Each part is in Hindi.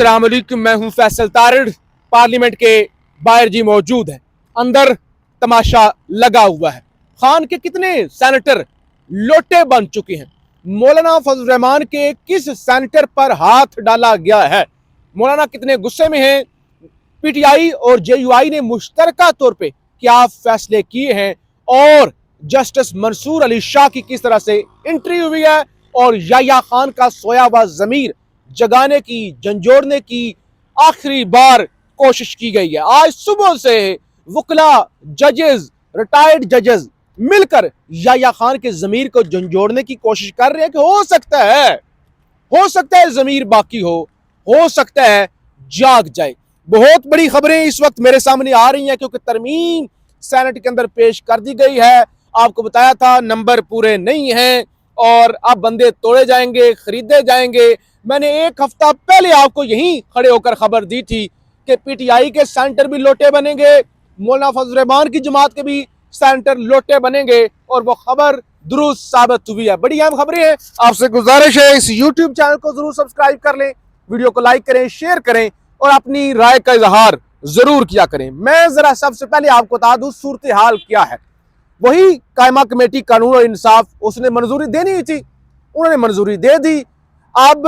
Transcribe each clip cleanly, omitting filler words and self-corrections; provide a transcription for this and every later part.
अस्सलाम वालेकुम, मैं हूं फैसल तारिड़। पार्लियामेंट के बाहर जी मौजूद है, अंदर तमाशा लगा हुआ है। खान के कितने सेनेटर लोटे बन चुके हैं। मौलाना फजल रहमान के किस सेनेटर पर हाथ डाला गया है, मौलाना कितने गुस्से में हैं, पीटीआई और जेयूआई ने मुश्तरका तौर पे क्या फैसले किए हैं, और जस्टिस मंसूर अली शाह की किस तरह से एंट्री हुई है, और याह्या खान का सोया हुआ जमीर जगाने की, झंझोड़ने की आखिरी बार कोशिश की गई है। आज सुबह से वकला, जजेस, रिटायर्ड जजेस मिलकर याह्या खान के जमीर को झंझोड़ने की कोशिश कर रहे हैं कि हो सकता है जमीर बाकी हो सकता है जाग जाए। बहुत बड़ी खबरें इस वक्त मेरे सामने आ रही हैं, क्योंकि तरमीम सेनेट के अंदर पेश कर दी गई है। आपको बताया था नंबर पूरे नहीं हैं और अब बंदे तोड़े जाएंगे, खरीदे जाएंगे। मैंने एक हफ्ता पहले आपको यहीं खड़े होकर खबर दी थी कि पीटीआई के सेंटर भी लोटे बनेंगे, मौलाना फजल रहमान की जमात के भी सेंटर लोटे बनेंगे, और वो खबर दुरुस्त साबित हुई है। बड़ी अहम खबरें हैं। आपसे गुजारिश है इस यूट्यूब चैनल को जरूर सब्सक्राइब कर लें, वीडियो को लाइक करें, शेयर करें और अपनी राय का इजहार जरूर किया करें। मैं जरा सबसे पहले आपको बता दूं सूरत हाल क्या है। वही कायमा कमेटी कानून और इंसाफ, उसने मंजूरी देनी ही थी, उन्होंने मंजूरी दे दी। अब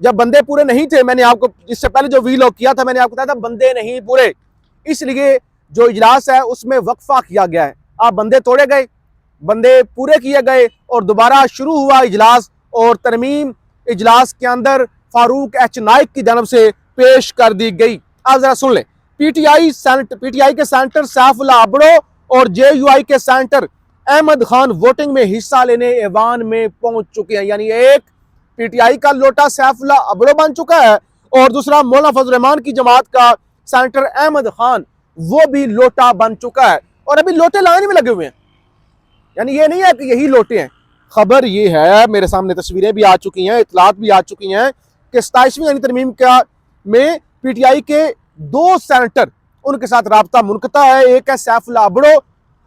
जब बंदे पूरे नहीं थे, मैंने आपको इससे पहले जो वीलॉग किया था मैंने आपको बताया था बंदे नहीं पूरे, इसलिए जो इजलास है उसमें वक्फा किया गया है। अब बंदे तोड़े गए, बंदे पूरे किए गए और दोबारा शुरू हुआ इजलास, और तरमीम इजलास के अंदर फारूक एच नाइक की जानब से पेश कर दी गई। अब जरा सुन लें। पीटीआई के सेनेटर सैफुल्लाह अबड़ो और जेयूआई के सेनेटर अहमद खान वोटिंग में हिस्सा लेने ऐवान में पहुंच चुके हैं। यानी एक पीटीआई का लोटा सैफुल्लाह अबड़ो बन चुका है और दूसरा मौलाना फजल रहमान की जमात का सेनेटर अहमद खान वो भी लोटा बन चुका है, और अभी लोटे लाने में लगे हुए हैं। यानी ये नहीं है कि यही लोटे हैं। खबर ये है, मेरे सामने तस्वीरें भी आ चुकी हैं, इतलात भी आ चुकी हैं कि 27वीं यानी तरमीम का में पीटीआई के 2 सेनेटर उनके साथ राब्ता मुनक़ता है। एक है सैफुल्लाह अबड़ो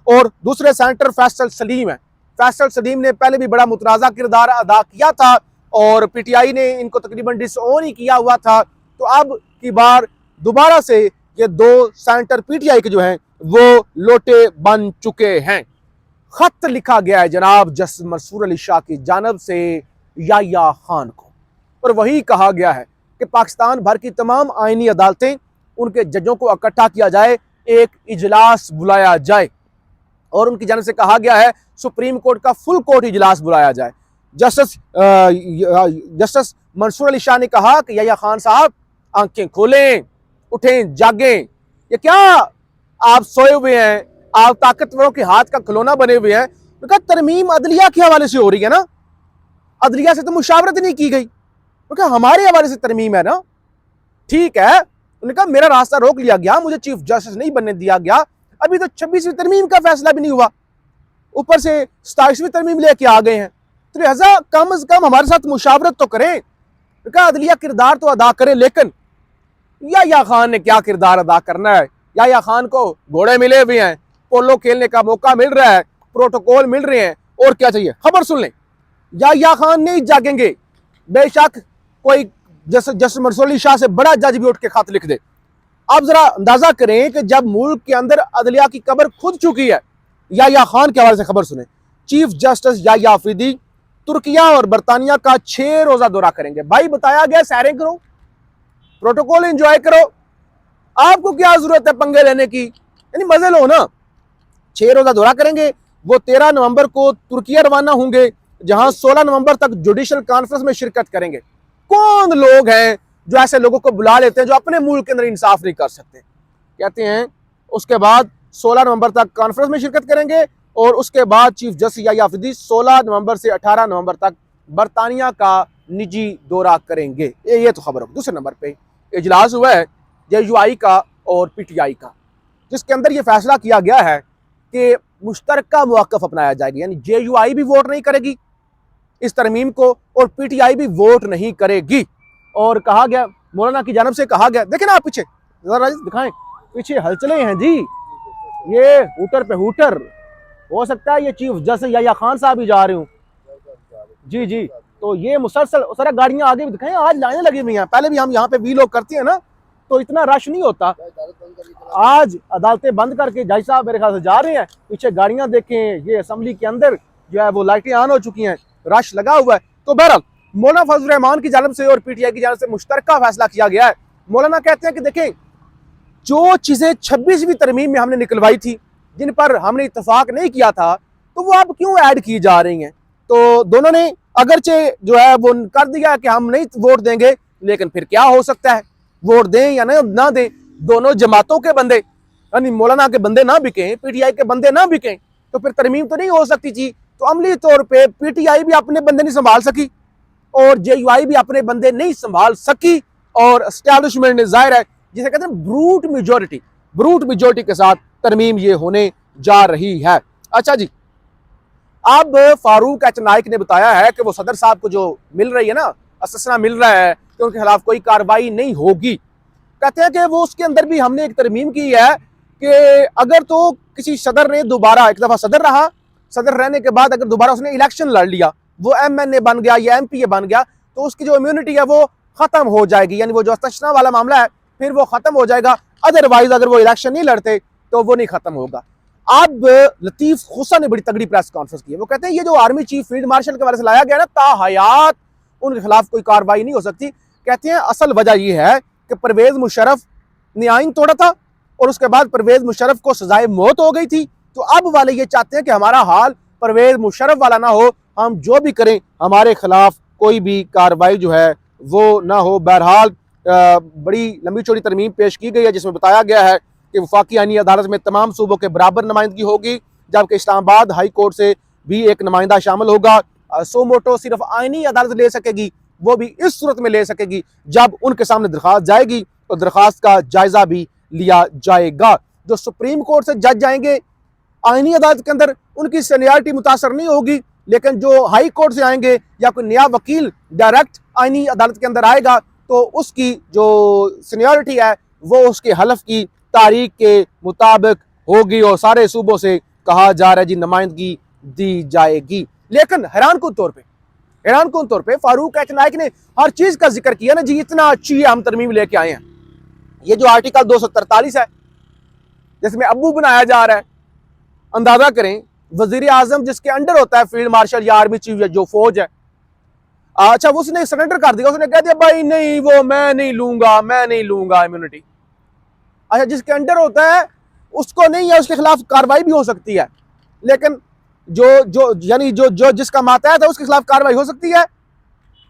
और दूसरे सेनेटर फैसल सलीम है। फैसल सलीम ने पहले भी बड़ा मुतराजा किरदार अदा किया था और पीटीआई ने इनको तकरीबन डिसओन ही किया हुआ था। तो अब की बार दोबारा से ये 2 सेनेटर पीटीआई के जो हैं वो लोटे बन चुके हैं। खत लिखा गया है जनाब जस्टिस मंसूर अली शाह की जानब से याह्या खान को, और वही कहा गया है कि पाकिस्तान भर की तमाम आईनी अदालतें, उनके जजों को इकट्ठा किया जाए, एक इजलास बुलाया जाए, और उनकी जानब से कहा गया है सुप्रीम कोर्ट का फुल कोर्ट इजलास बुलाया जाए। जस्टिस मंसूर अली शाह ने कहा कि याह्या खान साहब आंखें खोलें, उठें, जागें। ये क्या आप सोए हुए हैं, आप ताकतवरों के हाथ का खिलौना बने हुए हैं। उनका तरमीम अदलिया के हवाले से हो रही है ना, अदलिया से तो मुशावरत नहीं की गई, क्योंकि हमारे हवाले से तरमीम है ना। ठीक है, उन्होंने कहा मेरा रास्ता रोक लिया गया, मुझे चीफ जस्टिस नहीं बनने दिया गया, अभी तो 26वीं तरमीम का फैसला भी नहीं हुआ, ऊपर से 27वीं तरमीम लेके आ गए हैं। तो लिहाजा कम से कम हमारे साथ मुशावरत तो करें। कहा अदलिया किरदार तो अदा करें, लेकिन याह्या खान ने क्या किरदार अदा करना है। याह्या खान को घोड़े मिले हुए हैं, पोलो खेलने का मौका मिल रहा है, प्रोटोकॉल मिल रहे हैं, और क्या चाहिए। खबर सुन लें, याह्या खान नहीं जागेंगे। बेशक कोई जस्टिस मंसूर अली शाह से बड़ा जज भी उठ के खत लिख दे। अब जरा अंदाजा करें कि जब मुल्क के अंदर अदलिया की कब्र खुद चुकी है। याह्या खान के हवाले से खबर सुने। चीफ जस्टिस याह्या अफरीदी तुर्किया और बरतानिया का 6 रोजा दौरा करेंगे। भाई बताया गया सैरें करो, प्रोटोकॉल एंजॉय करो, आपको क्या जरूरत है पंगे लेने की, यानी मजे लो ना। 6 रोजा दौरा करेंगे। वो 13 नवंबर को तुर्किया रवाना होंगे, जहां 16 नवंबर तक जुडिशल कॉन्फ्रेंस में शिरकत करेंगे। कौन लोग हैं जो ऐसे लोगों को बुला लेते हैं जो अपने मुल्क के अंदर इंसाफ नहीं कर सकते। कहते हैं उसके बाद 16 नवंबर तक कॉन्फ्रेंस में शिरकत करेंगे, और उसके बाद चीफ जस्टिस याह्या अफरीदी 16 नवंबर से 18 नवंबर तक बरतानिया का निजी दौरा करेंगे। ये तो खबर हो। दूसरे नंबर पे इजलास हुआ है जेयूआई का और पीटीआई का, जिसके अंदर यह फैसला किया गया है कि मुश्तरका मौक़िफ़ अपनाया जाएगा। यानी जेयूआई भी वोट नहीं करेगी इस तरमीम को, और पीटीआई भी वोट नहीं करेगी। और कहा गया, मौलाना की जानब से कहा गया, देखें ना आप पीछे जरा दिखाएं, पीछे हलचलें हैं जी, ये हूटर पे हूटर। हो सकता है ये चीफ जस्टिस याह्या खान साहब ही जा रहे हूँ जी। तो ये मुसलसल सारा गाड़ियां आगे भी दिखाएं, आज लाइनें लगी हुई हैं। पहले भी हम यहाँ पे वीलॉग करते हैं ना तो इतना रश नहीं होता। आज अदालतें बंद करके जज साहब मेरे ख्याल से जा रहे हैं, पीछे गाड़ियां देखें, ये असेंबली के अंदर जो है वो लाइटें ऑन हो चुकी हैं, रश लगा हुआ है। तो बहरहाल मौलाना फजल रहमान की जानिब से और पीटीआई की जानिब से मुश्तरका फैसला किया गया है। मौलाना कहते हैं कि देखें, जो चीजें 26वीं तरमीम में हमने निकलवाई थी, जिन पर हमने इत्तेफाक नहीं किया था, तो वो अब क्यों ऐड की जा रही हैं। तो दोनों ने अगरचे जो है वो कर दिया कि हम नहीं वोट देंगे, लेकिन फिर क्या हो सकता है, वोट दें या ना दें, दोनों जमातों के बंदे यानी मौलाना के बंदे ना बिकें, पीटीआई के बंदे ना बिकें, तो फिर तरमीम तो नहीं हो सकती थी। तो अमली तौर पे पीटीआई भी अपने बंदे नहीं संभाल सकी और जेयूआई भी अपने बंदे नहीं संभाल सकी, और एस्टैब्लिशमेंट ने जाहिर है जिसे कहते हैं ब्रूट मेजोरिटी के साथ तरमीम ये होने जा रही है। अच्छा जी, अब फारूक एच नाइक ने बताया है कि वो सदर साहब को जो मिल रही है ना, अससना मिल रहा है कि उनके खिलाफ कोई कार्रवाई नहीं होगी। कहते हैं कि वो उसके अंदर भी हमने एक तरमीम की है कि अगर तो किसी सदर ने दोबारा एक दफा सदर रहा, सदर रहने के बाद अगर दोबारा उसने इलेक्शन लड़ लिया, वो एमएनए बन गया या एमपीए बन गया, तो उसकी जो इम्यूनिटी है वो खत्म हो जाएगी, यानी वो जो तशना वाला मामला है फिर वो खत्म हो जाएगा। अदरवाइज अगर वो इलेक्शन नहीं लड़ते तो वो नहीं खत्म होगा। अब लतीफ खुसा ने बड़ी तगड़ी प्रेस कॉन्फ्रेंस की है। वो कहते हैं ये जो आर्मी चीफ फील्ड मार्शल के बारे से लाया गया ना, ताहयात उनके खिलाफ कोई कार्रवाई नहीं हो सकती। कहते हैं असल वजह यह है कि परवेज मुशर्रफ ने आइन तोड़ा था और उसके बाद परवेज मुशर्रफ को सजाए मौत हो गई थी। तो अब वाले ये चाहते हैं कि हमारा हाल परवेज मुशर्रफ वाला ना हो, हम जो भी करें हमारे खिलाफ कोई भी कार्रवाई जो है वो ना हो। बहरहाल बड़ी लंबी चौड़ी तरमीम पेश की गई है जिसमें बताया गया है कि वफाकी आईनी अदालत में तमाम सूबों के बराबर नुमाइंदगी होगी, जबकि इस्लामाबाद हाई कोर्ट से भी एक नुमाइंदा शामिल होगा। सो मोटो सिर्फ आईनी अदालत ले सकेगी, वो भी इस सूरत में ले सकेगी जब उनके सामने दरख्वास्त जाएगी तो दरख्वास्त का जायजा भी लिया जाएगा। जो सुप्रीम कोर्ट से जज जाएंगे आईनी अदालत के अंदर, उनकी सीनियरिटी मुतासर नहीं होगी, लेकिन जो हाई कोर्ट से आएंगे या कोई नया वकील डायरेक्ट आईनी अदालत के अंदर आएगा तो उसकी जो सीनियरिटी है वो उसके हलफ की तारीख के मुताबिक होगी और सारे सूबों से कहा जा रहा है जी नुमाइंदगी दी जाएगी। लेकिन हैरानकुन तौर पे फारूक एच नाइक ने हर चीज का जिक्र किया ना जी, इतना अच्छी है हम तरमीम लेके आए हैं। ये जो आर्टिकल 243 है जिसमें अब्बू बनाया जा रहा है, अंदाजा करें वजीर आजम जिसके अंडर होता है फील्ड मार्शल या आर्मी चीफ या जो फौज है, अच्छा वो उसने सरेंडर कर दिया, उसने कह दिया भाई नहीं वो मैं नहीं लूंगा इम्यूनिटी। अच्छा जिसके अंडर होता है उसको नहीं है, उसके खिलाफ कार्रवाई भी हो सकती है, लेकिन जो जिसका मातहत है उसके खिलाफ कार्रवाई हो सकती है,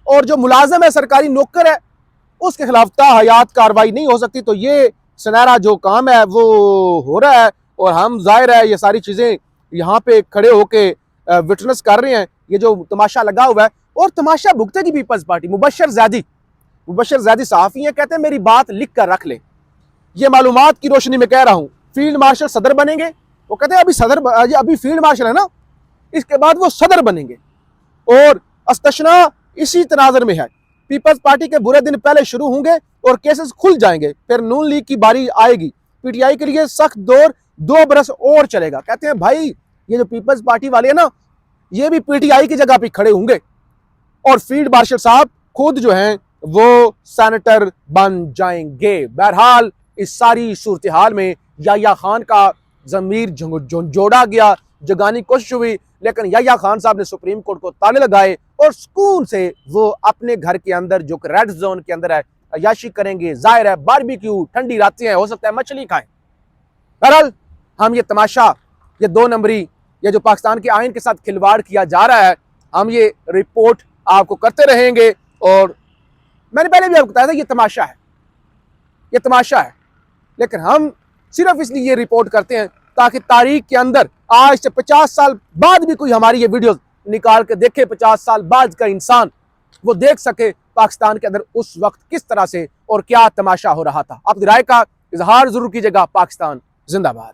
और जो मुलाजिम है सरकारी नौकर है उसके खिलाफ ताहयात कार्रवाई नहीं हो सकती। तो ये सुनहरा जो काम है वो हो रहा है और हम जाहिर है ये सारी चीजें यहाँ पे खड़े होके विटनेस कर रहे हैं, ये जो तमाशा लगा हुआ है। और तमाशा भुगतेगी पीपल्स पार्टी। मुबशर ज़ैदी सहाफ़ी हैं, कहते हैं मेरी बात लिख कर रख ले, ये मालूमात की रोशनी में कह रहा हूँ, फील्ड मार्शल सदर बनेंगे। वो कहते हैं अभी फील्ड मार्शल है ना, इसके बाद वो सदर बनेंगे और अस्तशना इसी तनाजर में है। पीपल्स पार्टी के बुरे दिन पहले शुरू होंगे और केसेस खुल जाएंगे, फिर नून लीग की बारी आएगी, पीटीआई के लिए सख्त दौर 2 बरस और चलेगा। कहते हैं भाई ये जो पीपल्स पार्टी वाले हैं ना, ये भी पीटीआई की जगह पे खड़े होंगे और फील्ड मार्शल साहब खुद जो हैं वो सेनेटर बन जाएंगे। बहरहाल इस सारी सूरत हाल में याह्या खान का ज़मीर जोड़ा गया, जगाने की कोशिश हुई, लेकिन याह्या खान साहब ने सुप्रीम कोर्ट को ताले लगाए और सुकून से वो अपने घर के अंदर जो रेड जोन के अंदर है अयाशी करेंगे। जाहिर है बारबेक्यू, ठंडी रातें हैं, हो सकता है मछली खाएं। बहरहाल हम ये तमाशा, ये 2 नंबरी, ये जो पाकिस्तान के आइन के साथ खिलवाड़ किया जा रहा है, हम ये रिपोर्ट आपको करते रहेंगे। और मैंने पहले भी आपको बताया था ये तमाशा है, लेकिन हम सिर्फ इसलिए ये रिपोर्ट करते हैं ताकि तारीख के अंदर आज से 50 साल बाद भी कोई हमारी ये वीडियो निकाल के देखे, 50 साल बाद का इंसान वो देख सके पाकिस्तान के अंदर उस वक्त किस तरह से और क्या तमाशा हो रहा था। अपनी राय का इजहार जरूर कीजिएगा। पाकिस्तान जिंदाबाद।